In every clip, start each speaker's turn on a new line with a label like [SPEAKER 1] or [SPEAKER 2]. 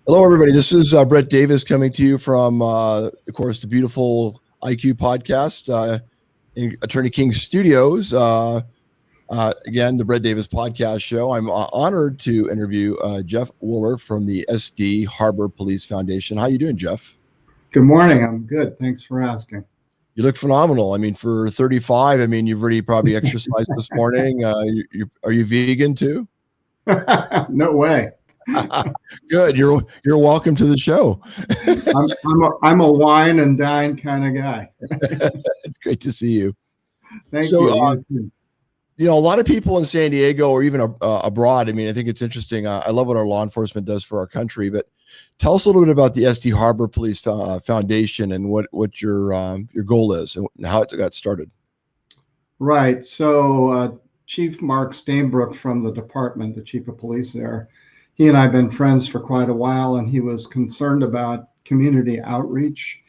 [SPEAKER 1] Hello, everybody. This is Brett Davis coming to you from, of course, the beautiful IQ podcast in Attorney King Studios. Again, the Brett Davis podcast show. I'm honored to interview Jeff Wohler from the SD Harbor Police Foundation. How you doing, Jeff?
[SPEAKER 2] Good morning. I'm good. Thanks for asking.
[SPEAKER 1] You look phenomenal. I mean, for 35, I mean, you've already probably exercised this morning. Are you vegan too?
[SPEAKER 2] No way.
[SPEAKER 1] Good. You're welcome to the show.
[SPEAKER 2] I'm a wine and dine kind of guy.
[SPEAKER 1] It's great to see you.
[SPEAKER 2] Thank you.
[SPEAKER 1] A lot of people in San Diego or even abroad, I mean, I think it's interesting. I love what our law enforcement does for our country, but tell us a little bit about the SD Harbor Police Foundation and what your goal is and how it got started.
[SPEAKER 2] Right. So Chief Mark Stainbrook from the department, the chief of police there, he and I have been friends for quite a while, and he was concerned about community outreach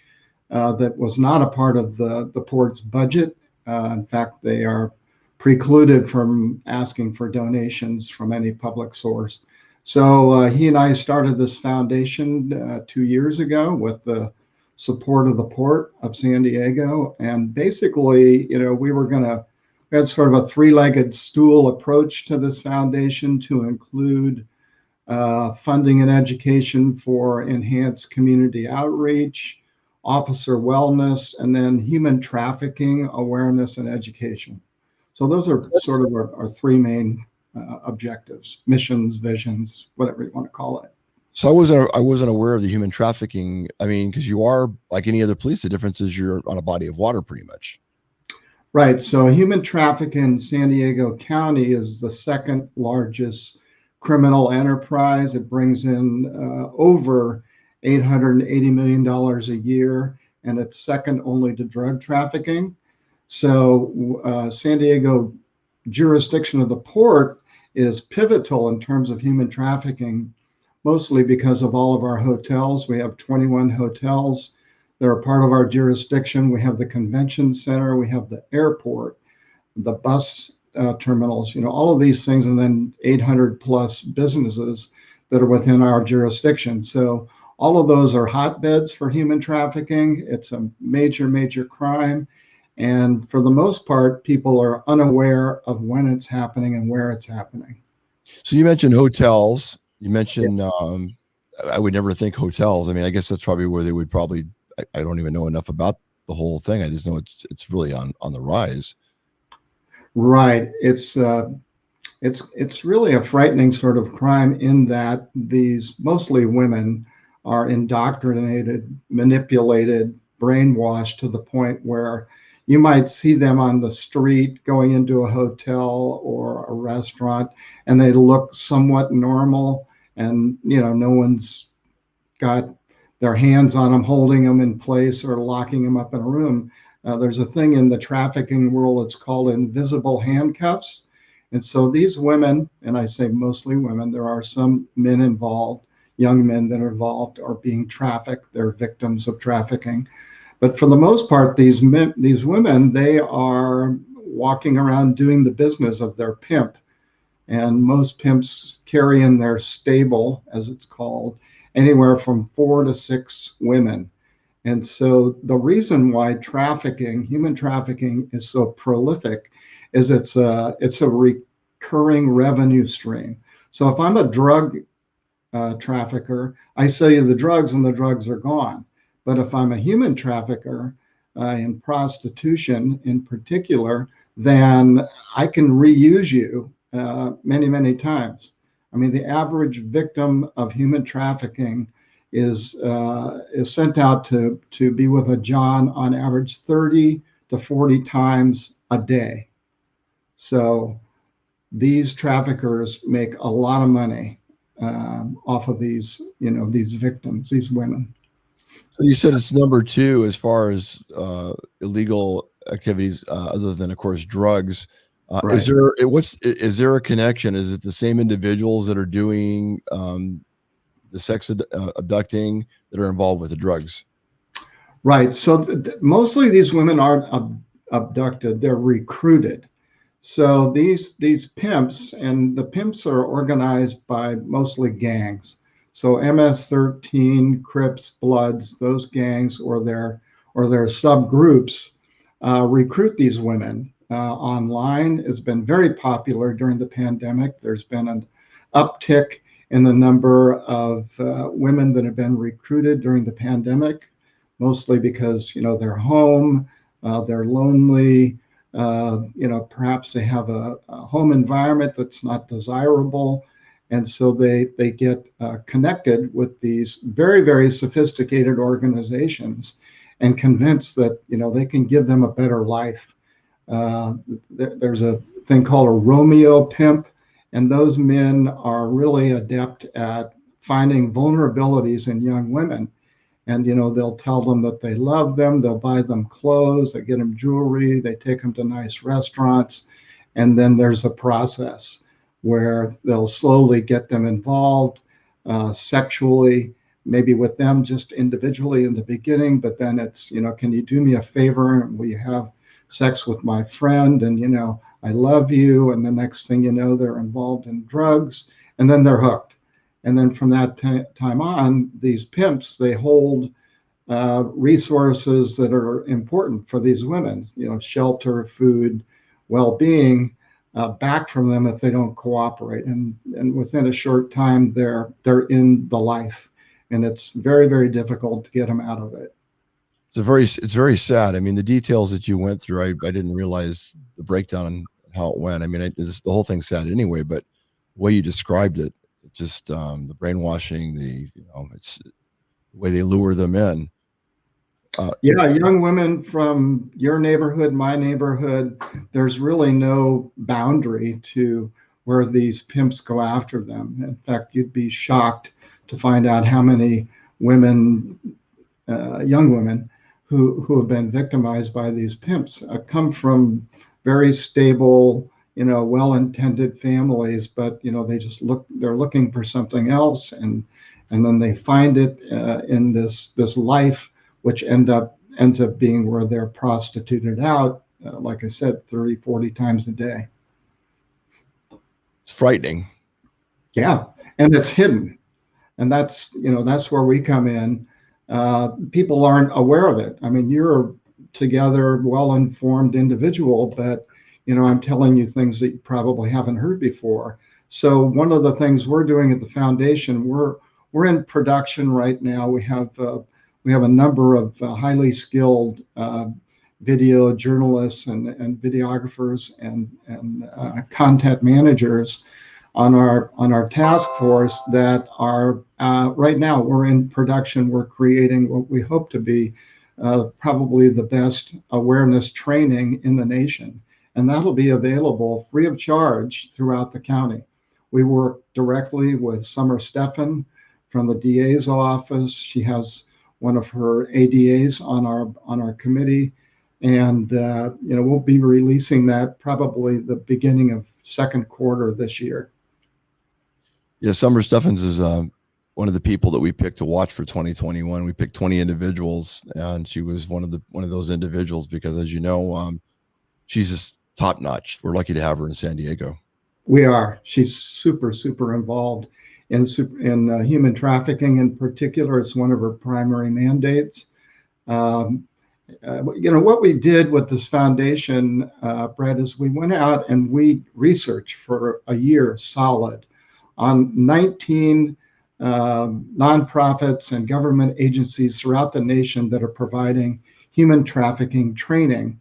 [SPEAKER 2] that was not a part of the port's budget. In fact, they are precluded from asking for donations from any public source. So he and I started this foundation 2 years ago with the support of the Port of San Diego. And basically, we had sort of a three-legged stool approach to this foundation to include funding and education for enhanced community outreach, officer wellness, and then human trafficking awareness and education. So those are sort of our three main objectives, missions, visions, whatever you want to call it.
[SPEAKER 1] So I wasn't aware of the human trafficking. I mean, because you are like any other police, the difference is you're on a body of water pretty much.
[SPEAKER 2] Right. So human trafficking in San Diego County is the second largest criminal enterprise. It brings in over $880 million a year, and it's second only to drug trafficking. So San Diego jurisdiction of the port is pivotal in terms of human trafficking, mostly because of all of our hotels. We have 21 hotels that are part of our jurisdiction. We have the convention center, we have the airport, the bus terminals, all of these things, and then 800 plus businesses that are within our jurisdiction. So all of those are hotbeds for human trafficking. It's a major, major crime. And for the most part, people are unaware of when it's happening and where it's happening.
[SPEAKER 1] So you mentioned hotels. You mentioned, I would never think hotels. I mean, I guess that's probably where they would probably, I don't even know enough about the whole thing. I just know it's really on the rise.
[SPEAKER 2] Right. It's really a frightening sort of crime in that these mostly women are indoctrinated, manipulated, brainwashed to the point where you might see them on the street going into a hotel or a restaurant, and they look somewhat normal, and no one's got their hands on them, holding them in place or locking them up in a room. There's a thing in the trafficking world, it's called invisible handcuffs. And so these women, and I say mostly women, there are some men involved, young men that are involved, are being trafficked. They're victims of trafficking. But for the most part, these women, they are walking around doing the business of their pimp. And most pimps carry in their stable, as it's called, anywhere from 4 to 6 women. And so the reason why human trafficking is so prolific is it's a recurring revenue stream. So if I'm a drug trafficker, I sell you the drugs and the drugs are gone. But if I'm a human trafficker in prostitution in particular, then I can reuse you many, many times. I mean, the average victim of human trafficking is sent out to be with a John on average 30 to 40 times a day. So these traffickers make a lot of money off of these victims, these women.
[SPEAKER 1] So you said it's number 2 as far as illegal activities, other than, of course, drugs. Right. Is there a connection? Is it the same individuals that are doing the sex abducting that are involved with the drugs?
[SPEAKER 2] Right. So mostly these women aren't abducted; they're recruited. So these pimps, and the pimps are organized by mostly gangs. So MS-13, Crips, Bloods, those gangs or their subgroups recruit these women online. It's been very popular during the pandemic. There's been an uptick in the number of women that have been recruited during the pandemic, mostly because they're home, they're lonely, perhaps they have a home environment that's not desirable. And so they get connected with these very, very sophisticated organizations and convinced that they can give them a better life. There's a thing called a Romeo pimp, and those men are really adept at finding vulnerabilities in young women. And they'll tell them that they love them, they'll buy them clothes, they get them jewelry, they take them to nice restaurants, and then there's a process where they'll slowly get them involved sexually, maybe with them just individually in the beginning, but then it's, can you do me a favor? Will you have sex with my friend? And, I love you. And the next thing you know, they're involved in drugs, and then they're hooked. And then from that time on, these pimps, they hold resources that are important for these women, shelter, food, well-being, back from them if they don't cooperate. And within a short time, they're in the life. And it's very, very difficult to get them out of it.
[SPEAKER 1] It's very sad. I mean, the details that you went through, I didn't realize the breakdown and how it went. I mean, the whole thing's sad anyway, but the way you described it, just the brainwashing, it's the way they lure them in.
[SPEAKER 2] Young women from your neighborhood, my neighborhood, there's really no boundary to where these pimps go after them. In fact, you'd be shocked to find out how many women, young women, who have been victimized by these pimps come from very stable, well-intended families, but they're looking for something else, and then they find it in this life, which ends up being where they're prostituted out, like I said, 30, 40 times a day.
[SPEAKER 1] It's frightening.
[SPEAKER 2] Yeah, and it's hidden, and that's where we come in. People aren't aware of it. I mean, you're together, well-informed individual, but I'm telling you things that you probably haven't heard before. So one of the things we're doing at the foundation, we're in production right now. We have a number of highly skilled video journalists and videographers and content managers on our task force that are right now we're in production. We're creating what we hope to be probably the best awareness training in the nation, and that'll be available free of charge throughout the county. We work directly with Summer Stuffin from the DA's office. She has one of her ADAs on our committee, and we'll be releasing that probably the beginning of second quarter this year.
[SPEAKER 1] Yeah, Summer Stuffins is one of the people that we picked to watch for 2021. We picked 20 individuals, and she was one of those individuals because, as you know, she's just top notch. We're lucky to have her in San Diego.
[SPEAKER 2] We are. She's super, super involved in human trafficking in particular. It's one of her primary mandates. What we did with this foundation, Brett, is we went out and we researched for a year solid on 19 nonprofits and government agencies throughout the nation that are providing human trafficking training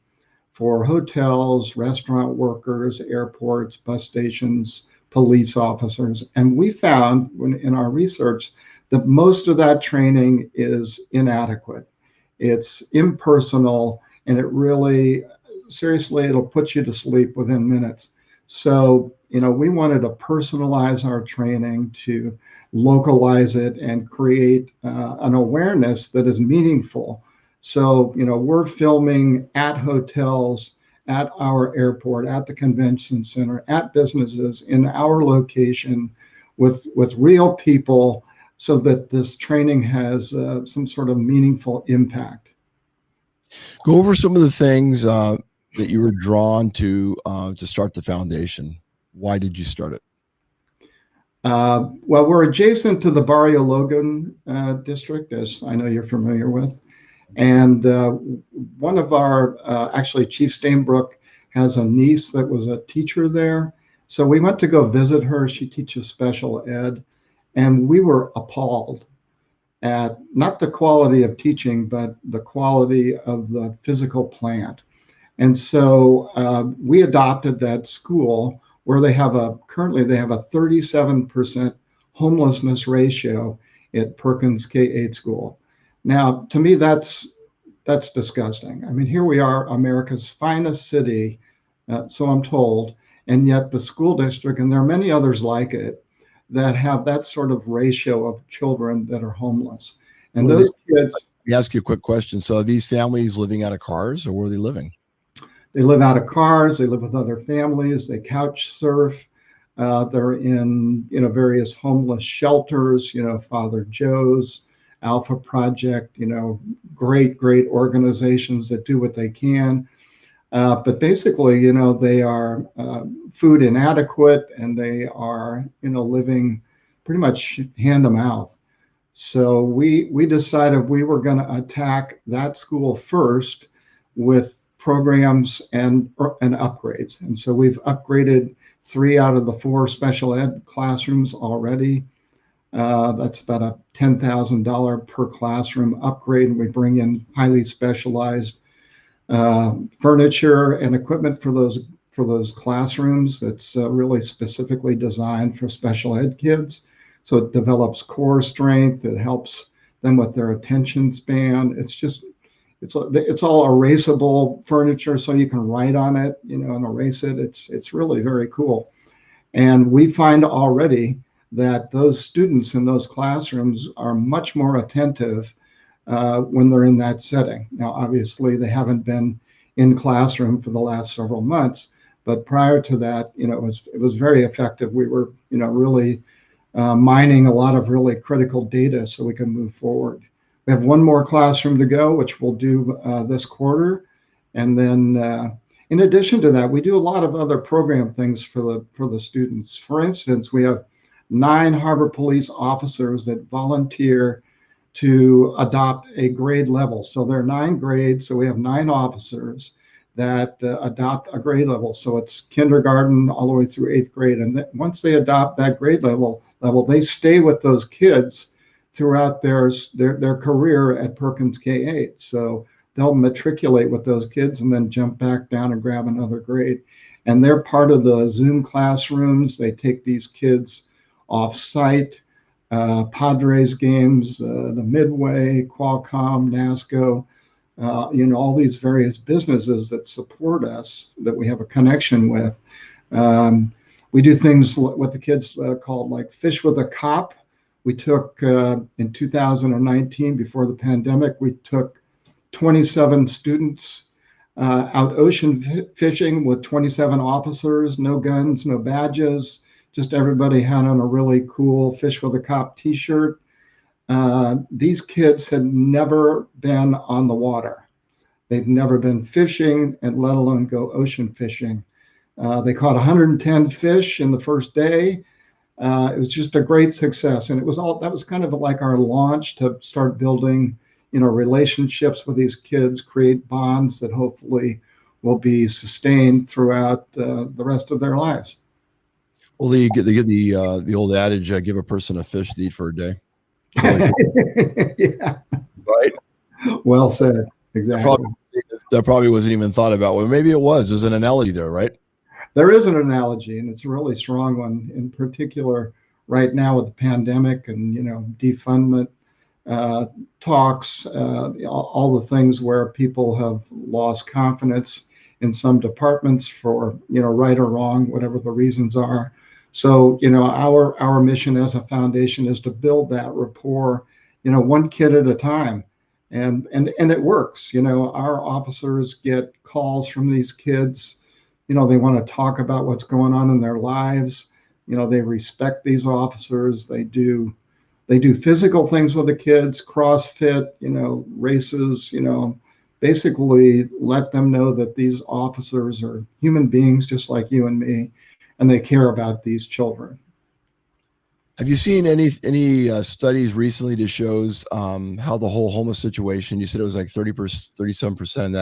[SPEAKER 2] for hotels, restaurant workers, airports, bus stations, police officers. And we found in our research that most of that training is inadequate. It's impersonal, and it really, seriously, it'll put you to sleep within minutes. So, we wanted to personalize our training, to localize it and create an awareness that is meaningful. So, we're filming at hotels, at our airport, at the convention center, at businesses in our location with real people, so that this training has some sort of meaningful impact.
[SPEAKER 1] Go over some of the things that you were drawn to start the foundation. Why did you start it?
[SPEAKER 2] Well, we're adjacent to the Barrio Logan district, as I know you're familiar with. And one of our, actually, Chief Stainbrook has a niece that was a teacher there. So we went to go visit her. She teaches special ed. And we were appalled at not the quality of teaching, but the quality of the physical plant. And so we adopted that school where currently they have a 37% homelessness ratio at Perkins K-8 school. Now, to me, that's disgusting. I mean, here we are, America's finest city, so I'm told, and yet the school district, and there are many others like it, that have that sort of ratio of children that are homeless. And
[SPEAKER 1] Well,
[SPEAKER 2] those kids,
[SPEAKER 1] let me ask you a quick question. So are these families living out of cars, or where are they living?
[SPEAKER 2] they live out of cars, they live with other families, they couch surf. They're in, various homeless shelters, Father Joe's, Alpha Project, great organizations that do what they can. But basically, they are food inadequate, and they are, living pretty much hand to mouth. So we decided we were going to attack that school first with programs and upgrades. And so we've upgraded 3 out of the 4 special ed classrooms already. That's about a $10,000 per classroom upgrade. And we bring in highly specialized furniture and equipment for those classrooms that's really specifically designed for special ed kids. So it develops core strength. It helps them with their attention span. It's all erasable furniture, so you can write on it, and erase it. It's really very cool. And we find already that those students in those classrooms are much more attentive when they're in that setting. Now, obviously, they haven't been in classroom for the last several months, but prior to that, it was very effective. We were, really mining a lot of really critical data so we can move forward. We have 1 more classroom to go, which we'll do this quarter, and then in addition to that, we do a lot of other program things for the students. For instance, we have 9 Harbor Police officers that volunteer to adopt a grade level. So there are 9 grades. So we have 9 officers that adopt a grade level. So it's kindergarten all the way through 8th grade. And once they adopt that grade level, they stay with those kids throughout their career at Perkins K-8. So they'll matriculate with those kids and then jump back down and grab another grade. And they're part of the Zoom classrooms. They take these kids off site. Padres games, the Midway, Qualcomm, NASCO, all these various businesses that support us that we have a connection with. We do things what the kids called like Fish with a Cop. We took in 2019, before the pandemic, we took 27 students out ocean fishing with 27 officers, no guns, no badges. Just everybody had on a really cool Fish with a Cop t-shirt. These kids had never been on the water. They'd never been fishing, and let alone go ocean fishing. They caught 110 fish in the first day. It was just a great success. And that was kind of like our launch to start building, relationships with these kids, create bonds that hopefully will be sustained throughout the rest of their lives.
[SPEAKER 1] Well, they get the old adage, give a person a fish to eat for a day.
[SPEAKER 2] Yeah.
[SPEAKER 1] Right.
[SPEAKER 2] Well said. Exactly.
[SPEAKER 1] That probably wasn't even thought about. Well, maybe it was. There's an analogy there, right?
[SPEAKER 2] There is an analogy, and it's a really strong one, in particular right now with the pandemic and, defundment talks, all the things where people have lost confidence in some departments for, right or wrong, whatever the reasons are. So, our mission as a foundation is to build that rapport, one kid at a time. And it works. Our officers get calls from these kids. They want to talk about what's going on in their lives. They respect these officers. They do physical things with the kids, CrossFit, races, basically let them know that these officers are human beings just like you and me, and they care about these children.
[SPEAKER 1] Have you seen any studies recently that shows how the whole homeless situation? You said it was like 30%, 37% in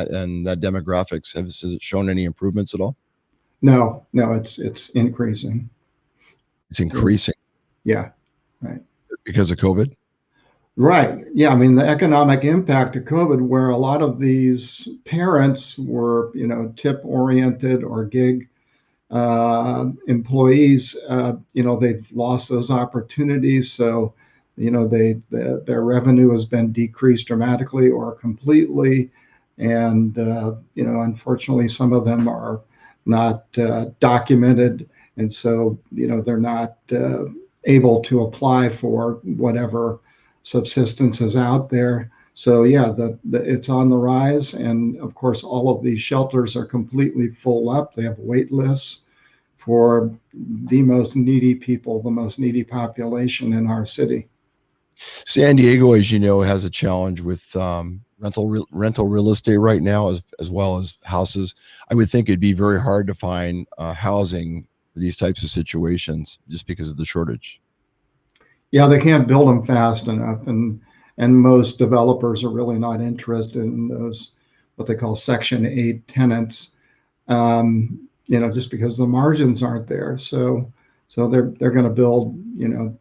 [SPEAKER 1] that demographics. Has it shown any improvements at all?
[SPEAKER 2] No, it's increasing.
[SPEAKER 1] It's increasing
[SPEAKER 2] Yeah, right.
[SPEAKER 1] because of COVID.
[SPEAKER 2] Right. Yeah. I mean, the economic impact of COVID, where a lot of these parents were, tip oriented or gig employees, they've lost those opportunities. So, their revenue has been decreased dramatically or completely. And, unfortunately, some of them are not documented. And so, they're not able to apply for whatever subsistence is out there. So yeah, it's on the rise, and of course, all of these shelters are completely full up. They have wait lists for the most needy people, the most needy population in our city.
[SPEAKER 1] San Diego, as you know, has a challenge with rental real estate right now, as well as houses. I would think it'd be very hard to find housing for these types of situations just because of the shortage.
[SPEAKER 2] Yeah, they can't build them fast enough, and most developers are really not interested in those what they call Section 8 tenants. Just because the margins aren't there. So they're going to build,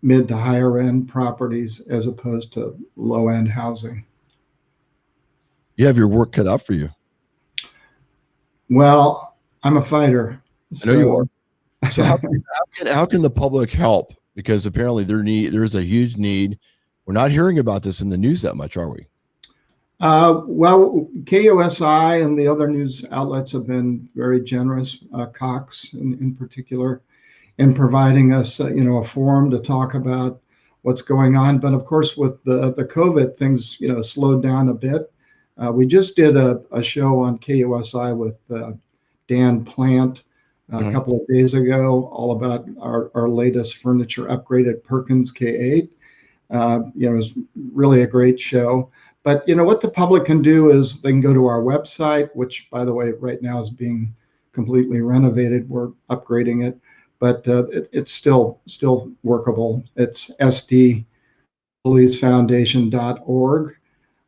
[SPEAKER 2] mid to higher end properties as opposed to low end housing.
[SPEAKER 1] You have your work cut out for you.
[SPEAKER 2] Well, I'm a fighter.
[SPEAKER 1] I know you are. So how can the public help? Because apparently there's a huge need. We're not hearing about this in the news that much, are we?
[SPEAKER 2] Well, KUSI and the other news outlets have been very generous, Cox in particular, in providing us, a forum to talk about what's going on. But of course, with the COVID, things, slowed down a bit. We just did a show on KUSI with Dan Plant a couple of days ago, all about our latest furniture upgrade at Perkins K8. It was really a great show. But what the public can do is they can go to our website, which, by the way, right now is being completely renovated. We're upgrading it, but it's still workable. It's sdpolicefoundation.org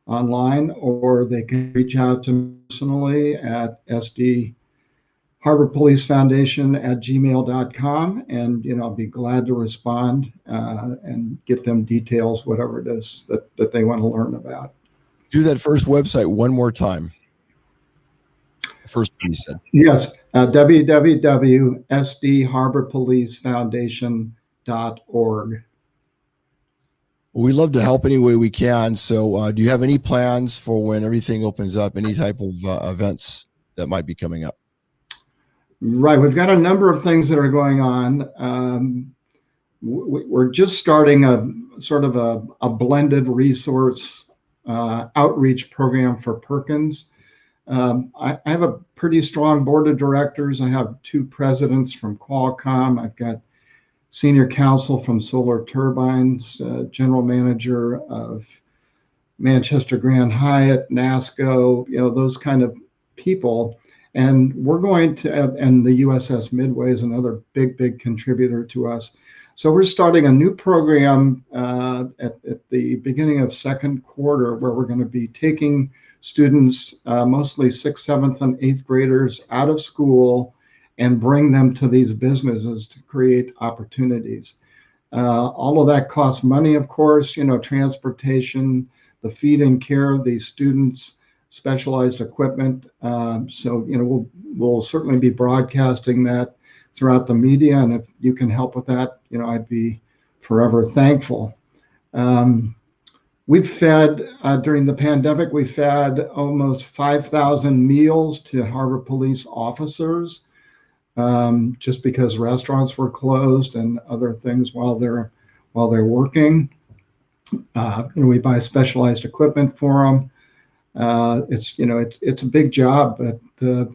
[SPEAKER 2] online, or they can reach out to me personally at sdharborpolicefoundation@gmail.com, and I'll be glad to respond and get them details, whatever it is that they want to learn about.
[SPEAKER 1] Do that first website one more time. The first piece said.
[SPEAKER 2] Yes, www.sdharborpolicefoundation.org.
[SPEAKER 1] Well, we love to help any way we can. So do you have any plans for when everything opens up, any type of events that might be coming up?
[SPEAKER 2] Right. We've got a number of things that are going on. We're just starting a sort of a blended resource outreach program for Perkins. I have a pretty strong board of directors. I have 2 presidents from Qualcomm. I've got senior counsel from Solar Turbines, general manager of Manchester Grand Hyatt, NASCO, those kind of people. And we're going to, and the USS Midway is another big contributor to us. So we're starting a new program at the beginning of second quarter, where we're going to be taking students, mostly 6th, 7th, and 8th graders, out of school and bring them to these businesses to create opportunities. All of that costs money, of course, transportation, the feed and care of these students, specialized equipment. So we'll certainly be broadcasting that throughout the media, and if you can help with that, I'd be forever thankful. We've fed, during the pandemic, we fed almost 5,000 meals to Harbor Police officers, just because restaurants were closed and other things while they're working. We buy specialized equipment for them. It's a big job, but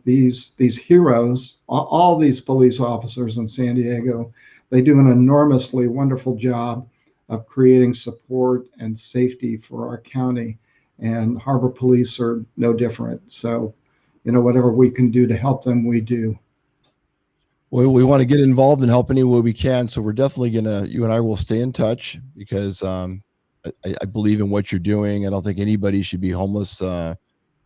[SPEAKER 2] these heroes, all these police officers in San Diego, they do an enormously wonderful job of creating support and safety for our county, and Harbor Police are no different. So, whatever we can do to help them, we do.
[SPEAKER 1] Well, we want to get involved and help any way we can. So we're definitely you and I will stay in touch because I believe in what you're doing. I don't think anybody should be homeless,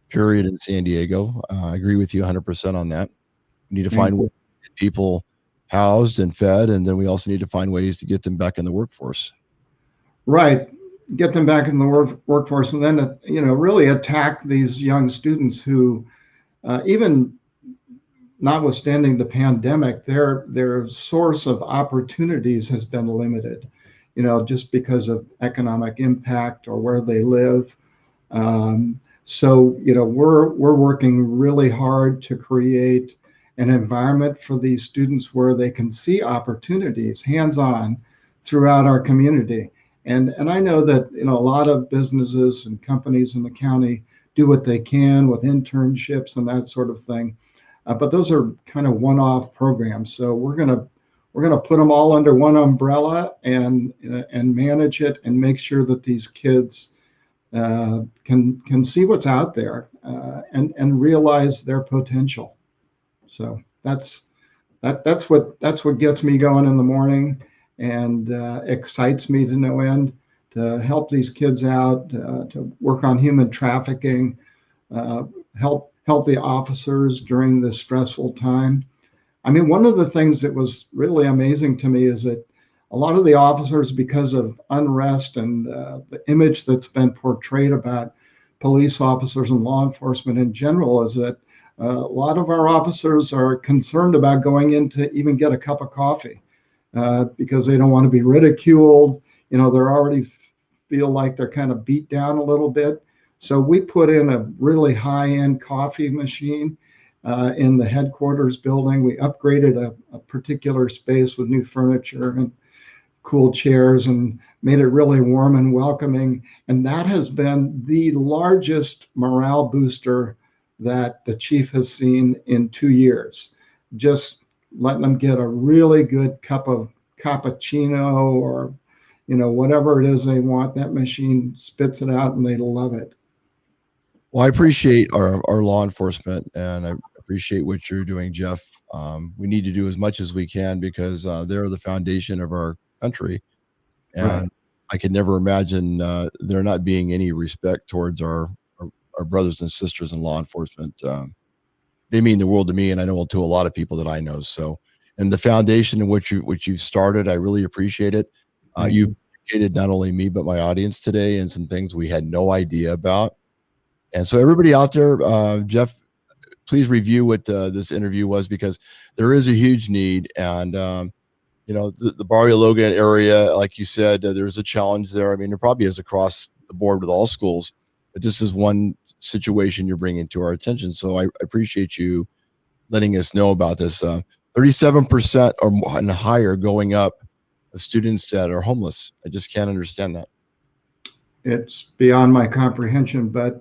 [SPEAKER 1] period, in San Diego. I agree with you 100% on that. We need to find ways to get people housed and fed, and then we also need to find ways to get them back in the workforce.
[SPEAKER 2] Right. Get them back in the workforce, and then, really attack these young students who, even notwithstanding the pandemic, their source of opportunities has been limited, just because of economic impact or where they live. So, we're working really hard to create an environment for these students where they can see opportunities hands-on throughout our community. And I know that, a lot of businesses and companies in the county do what they can with internships and that sort of thing. But those are kind of one-off programs. So we're gonna put them all under one umbrella and manage it and make sure that these kids can see what's out there and realize their potential. So that's what gets me going in the morning and excites me to no end to help these kids out, to work on human trafficking, help the officers during this stressful time. I mean, one of the things that was really amazing to me is that a lot of the officers, because of unrest and the image that's been portrayed about police officers and law enforcement in general, is that a lot of our officers are concerned about going in to even get a cup of coffee because they don't want to be ridiculed. They're already feel like they're kind of beat down a little bit. So we put in a really high-end coffee machine in the headquarters building. We upgraded a particular space with new furniture and cool chairs and made it really warm and welcoming. And that has been the largest morale booster that the chief has seen in 2 years. Just letting them get a really good cup of cappuccino or, whatever it is they want. That machine spits it out and they love it.
[SPEAKER 1] Well, I appreciate our law enforcement, and I appreciate what you're doing, Jeff. We need to do as much as we can because they're the foundation of our country. And right. I could never imagine there not being any respect towards our brothers and sisters in law enforcement. They mean the world to me, and I know to a lot of people that I know. So, and the foundation in which you've started, I really appreciate it. You've educated not only me, but my audience today and some things we had no idea about. And so everybody out there, Jeff, please review what this interview was, because there is a huge need. And, the Barrio Logan area, like you said, there's a challenge there. I mean, there probably is across the board with all schools, but this is one situation you're bringing to our attention. So I appreciate you letting us know about this. 37% or and higher going up of students that are homeless. I just can't understand that.
[SPEAKER 2] It's beyond my comprehension, but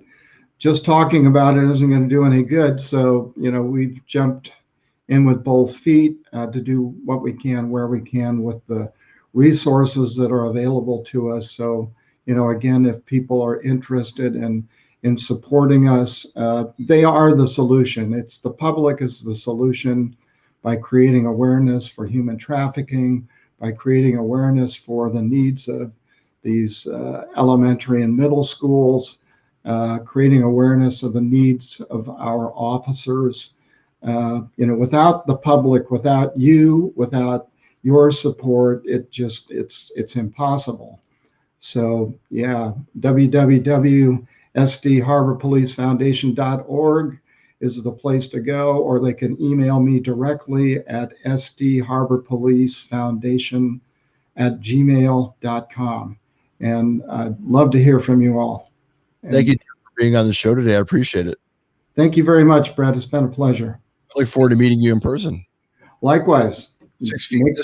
[SPEAKER 2] just talking about it isn't going to do any good. So, we've jumped in with both feet to do what we can, where we can, with the resources that are available to us. So, again, if people are interested in supporting us, they are the solution. It's the public is the solution by creating awareness for human trafficking, by creating awareness for the needs of these elementary and middle schools, creating awareness of the needs of our officers. Without the public, without you, without your support, it's impossible. So yeah, www.sdharborpolicefoundation.org is the place to go, or they can email me directly at sdharborpolicefoundation@gmail.com. And I'd love to hear from you all.
[SPEAKER 1] Thank you for being on the show today. I appreciate it.
[SPEAKER 2] Thank you very much, Brett. It's been a pleasure.
[SPEAKER 1] I look forward to meeting you in person.
[SPEAKER 2] Likewise.
[SPEAKER 1] 6 feet.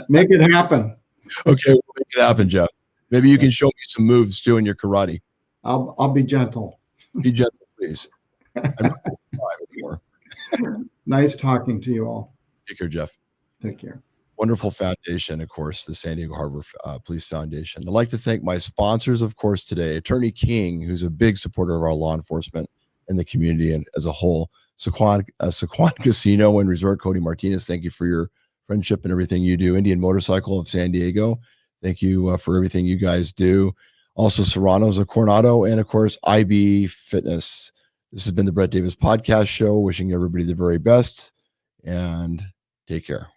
[SPEAKER 2] Make it happen.
[SPEAKER 1] Okay, we'll make it happen, Jeff. Maybe you can show me some moves too in your karate.
[SPEAKER 2] I'll be gentle.
[SPEAKER 1] Be gentle, please.
[SPEAKER 2] Nice talking to you all.
[SPEAKER 1] Take care, Jeff.
[SPEAKER 2] Take care.
[SPEAKER 1] Wonderful foundation, of course, the San Diego Harbor Police Foundation. I'd like to thank my sponsors, of course, today. Attorney King, who's a big supporter of our law enforcement and the community and as a whole. Sequan Casino and Resort. Cody Martinez, thank you for your friendship and everything you do. Indian Motorcycle of San Diego, thank you for everything you guys do. Also, Serrano's of Coronado, and of course, IB Fitness. This has been the Brett Davis Podcast Show. Wishing everybody the very best, and take care.